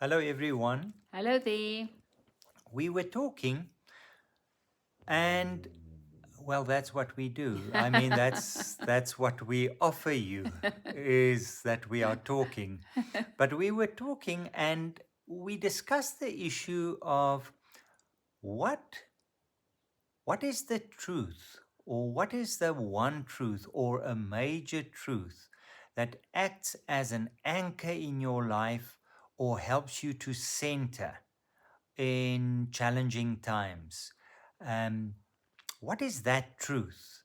Hello, everyone. Hello there. We were talking, and well, that's what we do. I mean, that's what we offer you is that we are talking. But we were talking, and we discussed the issue of what what is the truth, or what is the one truth, or a major truth that acts as an anchor in your life or helps you to center in challenging times. Um, what is that truth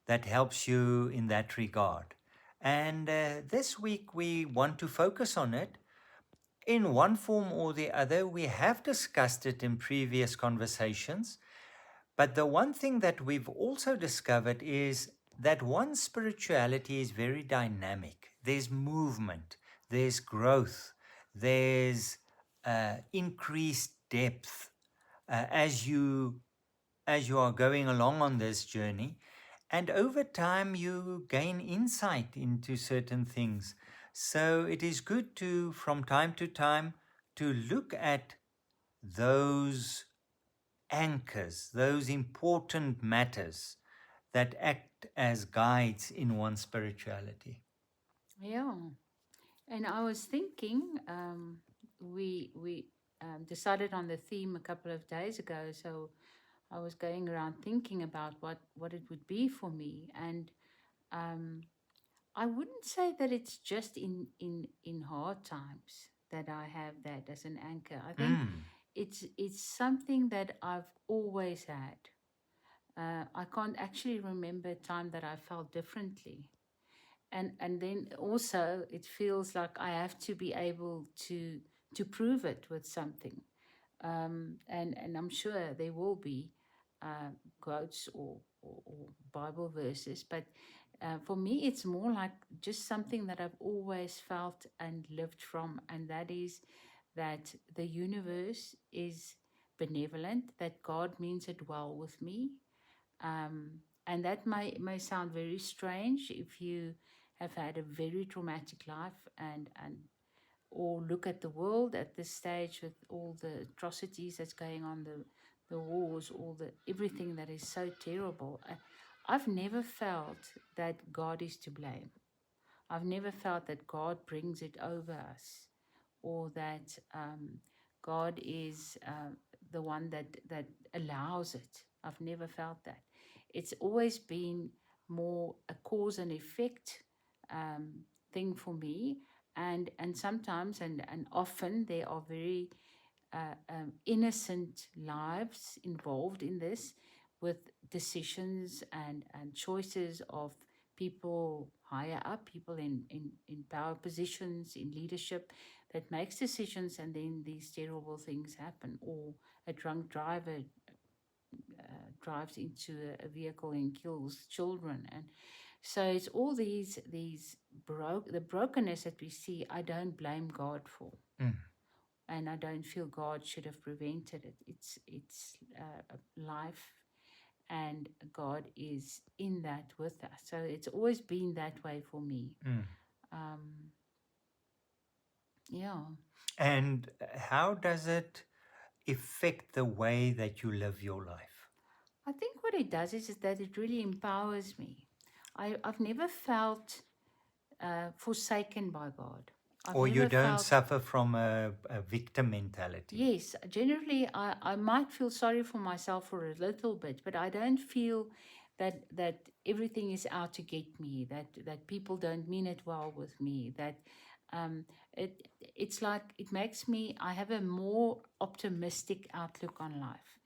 that helps you in that regard? And this week we want to focus on it in one form or the other. We have discussed it in previous conversations, but the one thing that we've also discovered is that one's spirituality is very dynamic. There's movement, there's growth, there's increased depth as you are going along on this journey, and over time you gain insight into certain things. So it is good to, from time to time, to look at those anchors, those important matters that act as guides in one's spirituality. Yeah, and I was thinking, we decided on the theme a couple of days ago, so I was going around thinking about what it would be for me, and um, I wouldn't say that it's just in hard times that I have that as an anchor. I think Mm. it's something that I've always had. I can't actually remember a time that I felt differently. And then also it feels like I have to be able to prove it with something. And I'm sure there will be quotes or Bible verses, but for me it's more like just something that I've always felt and lived from, and that is that the universe is benevolent, that God means it well with me. And that may sound very strange if you have had a very traumatic life, and or look at the world at this stage with all the atrocities that's going on, the wars, all the everything that is so terrible. I've never felt that God is to blame. I've never felt that God brings it over us, or that God is the one that allows it. I've never felt that. It's always been more a cause and effect thing for me, and sometimes and often there are very innocent lives involved in this, with decisions and choices of people higher up, people in power positions, in leadership, that makes decisions, and then these terrible things happen, or a drunk driver drives into a vehicle and kills children. And so it's all these the brokenness that we see. I don't blame God for, Mm. and I don't feel God should have prevented it. It's life, and God is in that with us. So it's always been that way for me. Mm. Um, yeah, And how does it affect the way that you live your life? I think what it does is that it really empowers me. I've never felt forsaken by God. I've Or you never don't felt. suffer from a victim mentality? Yes, generally I might feel sorry for myself for a little bit, but I don't feel that everything is out to get me, that people don't mean it well with me, that um it's like it makes me, I have a more optimistic outlook on life.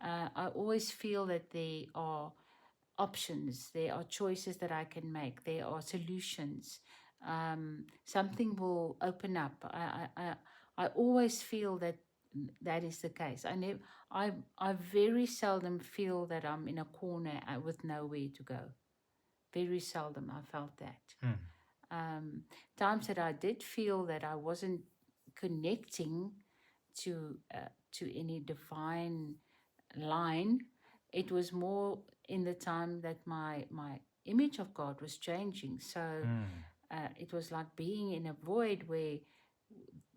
I always feel that there are options, there are choices that I can make, there are solutions. Something will open up. I always feel that that is the case. I very seldom feel that I'm in a corner with nowhere to go. Very seldom I felt that. Mm. Um, Times that I did feel that I wasn't connecting to any divine line, it was more in the time that my image of God was changing. So Mm. it was like being in a void where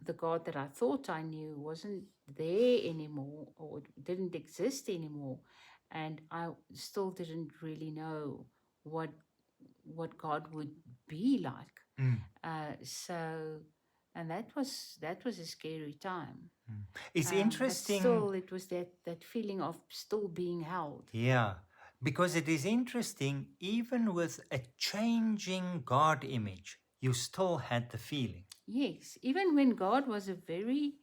the God that I thought I knew wasn't there anymore or didn't exist anymore. And I still didn't really know what God would be like. Mm. So, and that was a scary time. Mm. It's But interesting. still, it was that feeling of still being held. Yeah, because it is interesting, even with a changing God image, you still had the feeling. Yes, even when God was a very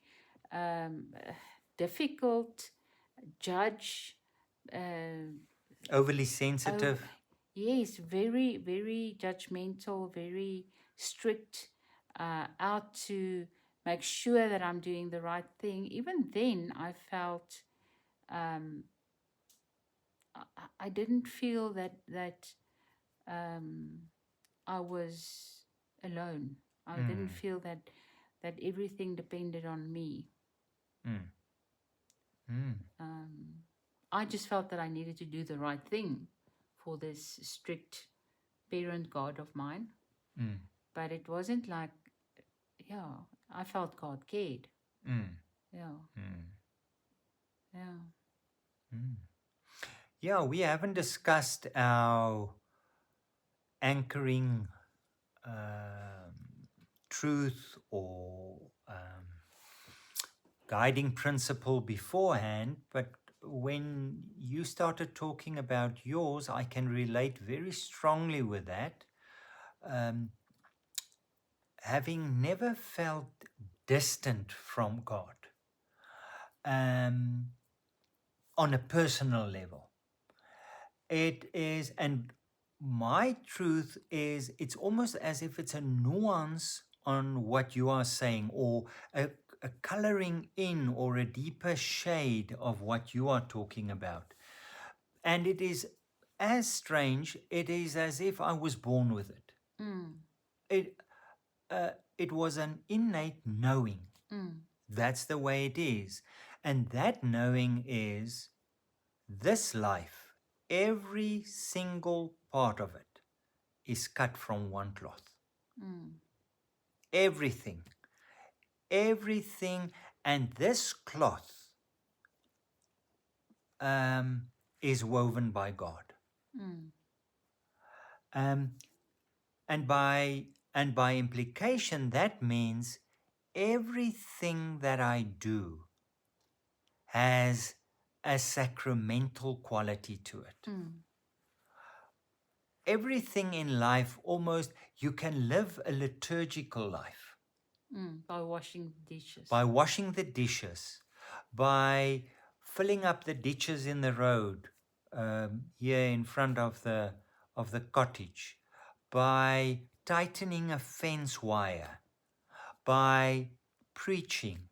um, uh, difficult judge, uh, Overly oh, sensitive. yes, very, very judgmental, very strict, out to make sure that I'm doing the right thing. Even then, I felt um, I didn't feel that um, I was alone. I didn't Mm, feel that everything depended on me. mm, mm, Um, I just felt that I needed to do the right thing for this strict parent God of mine. mm, But it wasn't like, yeah, I felt God cared. mm, Yeah, mm, yeah. mm. Yeah, we haven't discussed our anchoring um, truth or guiding principle beforehand, but when you started talking about yours, I can relate very strongly with that. Um, having never felt distant from God um, on a personal level, it is, and my truth is, it's almost as if it's a nuance on what you are saying, or a coloring in or a deeper shade of what you are talking about. And it is as strange, it is as if I was born with it. Mm, It, it was an innate knowing. mm, That's the way it is. And that knowing is this life, every single part of it is cut from one cloth. mm, Everything, everything. And this cloth um, is woven by God. mm, Um, and by and by implication, that means everything that I do has a sacramental quality to it. mm, Everything in life, almost, you can live a liturgical life by washing dishes. by washing the dishes, by filling up the ditches in the road here in front of the cottage, by tightening a fence wire, by preaching,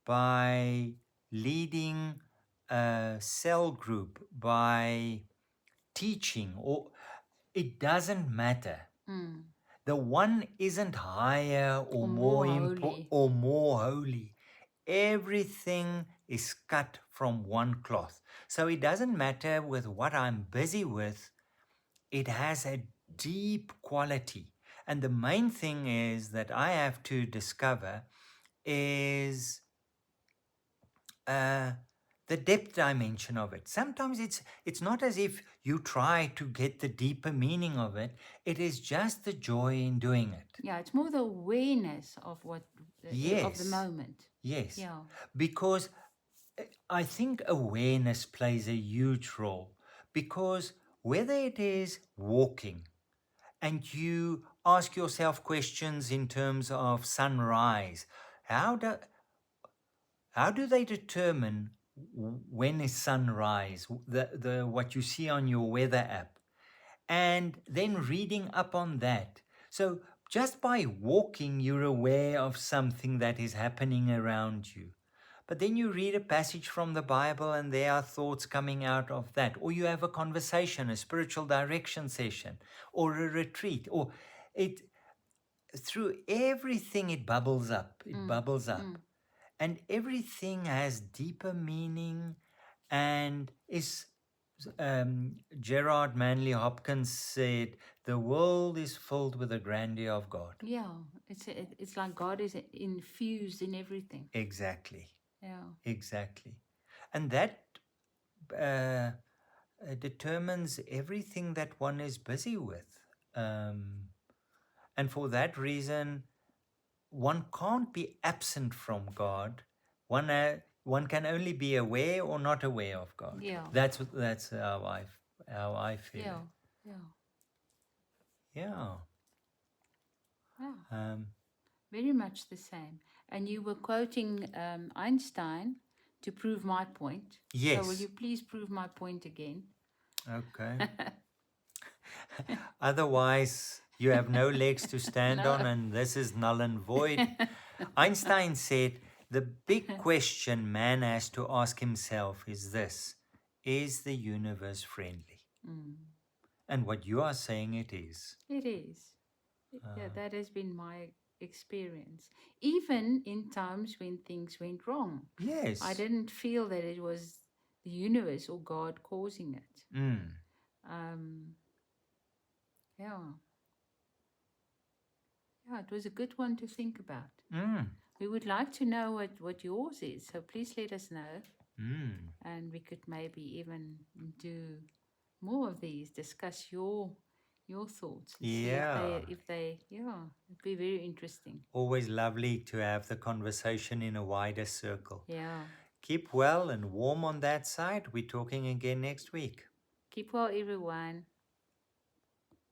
by leading a cell group, by teaching, or it doesn't matter. Mm. The one isn't higher or Or more more holy. or more holy. Everything is cut from one cloth. So it doesn't matter with what I'm busy with, it has a deep quality. And the main thing is that I have to discover is uh, the depth dimension of it. Sometimes it's not as if you try to get the deeper meaning of it. It is just the joy in doing it. Yeah, it's more the awareness of what of the Yes, moment. yes. Yeah. Because I think awareness plays a huge role. Because whether it is walking and you ask yourself questions in terms of sunrise, how do, how do they determine when is sunrise? The what you see on your weather app, and then reading up on that. So just by walking, you're aware of something that is happening around you. But then you read a passage from the Bible and there are thoughts coming out of that. Or you have a conversation, a spiritual direction session, or a retreat, or it through everything it bubbles up. It Mm, bubbles up. mm, And everything has deeper meaning and is Gerard Manley Hopkins said, "The world is filled with the grandeur of God." Yeah, it's like God is infused in everything. Exactly, Yeah, exactly. And that uh, determines everything that one is busy with. Um, and for that reason, one can't be absent from God. One can only be aware or not aware of God. yeah, That's how I feel yeah, it. yeah, Yeah. yeah. Um, Very much the same. And you were quoting Einstein to prove my point. So will yes. you please prove my point again? Okay. Otherwise, you have no legs to stand on, No. and this is null and void. Einstein said the big question man has to ask himself is this: is the universe friendly? Mm, And what you are saying it is. it is. Yeah, Uh, that has been my experience. Even in times when things went wrong, I yes. didn't feel that it was the universe or God causing it. Mm. Um, yeah, yeah, it was a good one to think about. Mm. We would like to know what yours is, so please let us know, Mm. and we could maybe even do more of these, discuss your thoughts and see Yeah. if they yeah, it'd be very interesting. Always lovely to have the conversation in a wider circle. Yeah. Keep well and warm on that side. We're talking again next week. Keep well, everyone.